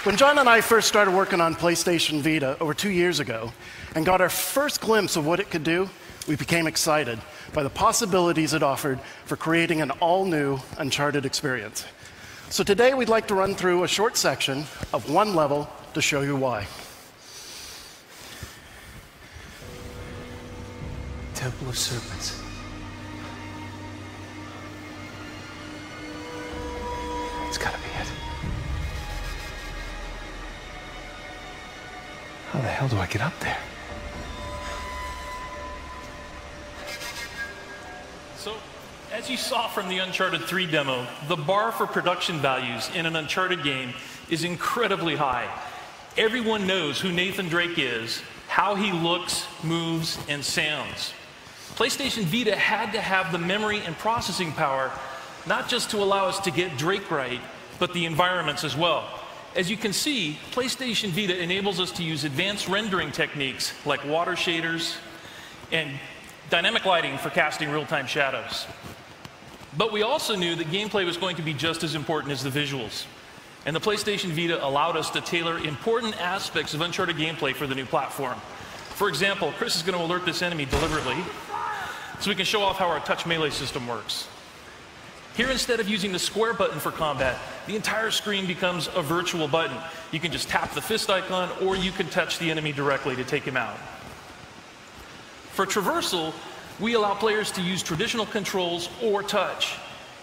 When John and I first started working on PlayStation Vita over 2 years ago and got our first glimpse of what it could do, we became excited by the possibilities it offered for creating an all-new Uncharted experience. So today we'd like to run through a short section of one level to show you why. Temple of Serpents. It's gotta be it. How the hell do I get up there? So, as you saw from the Uncharted 3 demo, the bar for production values in an Uncharted game is incredibly high. Everyone knows who Nathan Drake is, how he looks, moves, and sounds. PlayStation Vita had to have the memory and processing power, not just to allow us to get Drake right, but the environments as well. As you can see, PlayStation Vita enables us to use advanced rendering techniques like water shaders and dynamic lighting for casting real-time shadows. But we also knew that gameplay was going to be just as important as the visuals. And the PlayStation Vita allowed us to tailor important aspects of Uncharted gameplay for the new platform. For example, Chris is going to alert this enemy deliberately so we can show off how our touch melee system works. Here, instead of using the square button for combat, the entire screen becomes a virtual button. You can just tap the fist icon, or you can touch the enemy directly to take him out. For traversal, we allow players to use traditional controls or touch.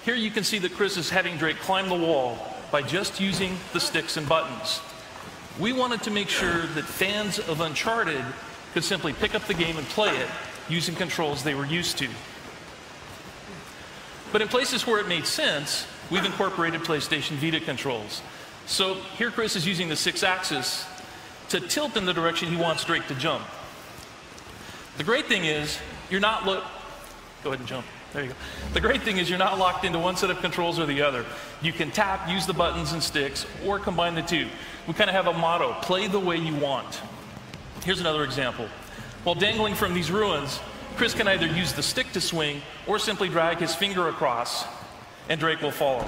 Here you can see that Chris is having Drake climb the wall by just using the sticks and buttons. We wanted to make sure that fans of Uncharted could simply pick up the game and play it using controls they were used to. But in places where it made sense, we've incorporated PlayStation Vita controls. So here Chris is using the 6-axis to tilt in the direction he wants Drake to jump. The great thing is, you're not go ahead and jump. There you go. The great thing is you're not locked into one set of controls or the other. You can tap, use the buttons and sticks, or combine the two. We kind of have a motto, play the way you want. Here's another example. While dangling from these ruins, Chris can either use the stick to swing or simply drag his finger across, and Drake will follow.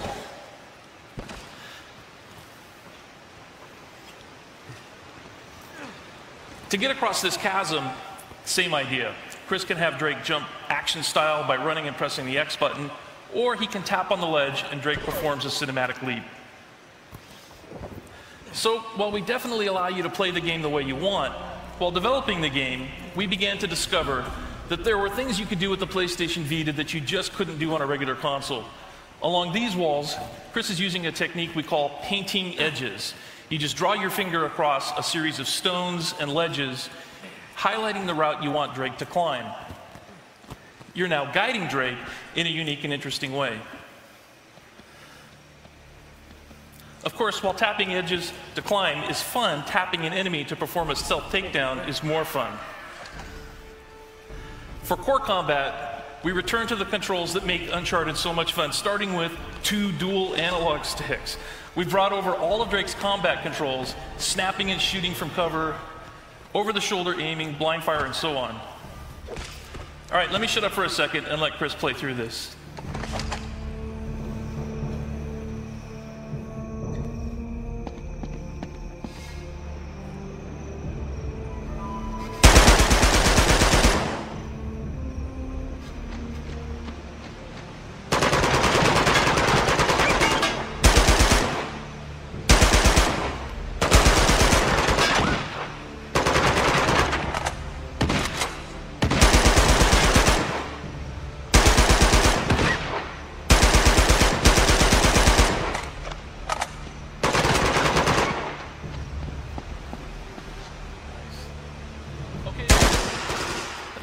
To get across this chasm, same idea. Chris can have Drake jump action style by running and pressing the X button, or he can tap on the ledge and Drake performs a cinematic leap. So while we definitely allow you to play the game the way you want, while developing the game, we began to discover that there were things you could do with the PlayStation Vita that you just couldn't do on a regular console. Along these walls, Chris is using a technique we call painting edges. You just draw your finger across a series of stones and ledges, highlighting the route you want Drake to climb. You're now guiding Drake in a unique and interesting way. Of course, while tapping edges to climb is fun, tapping an enemy to perform a stealth takedown is more fun. For core combat, we return to the controls that make Uncharted so much fun, starting with 2 dual analog sticks. We've brought over all of Drake's combat controls, snapping and shooting from cover, over-the-shoulder aiming, blind fire, and so on. All right, let me shut up for a second and let Chris play through this.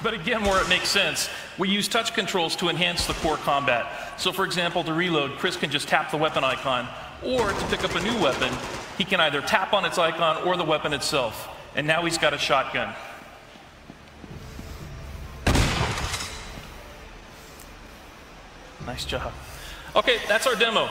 But again, where it makes sense, we use touch controls to enhance the core combat. So for example, to reload, Chris can just tap the weapon icon, or to pick up a new weapon, he can either tap on its icon or the weapon itself. And now he's got a shotgun. Nice job. Okay, that's our demo.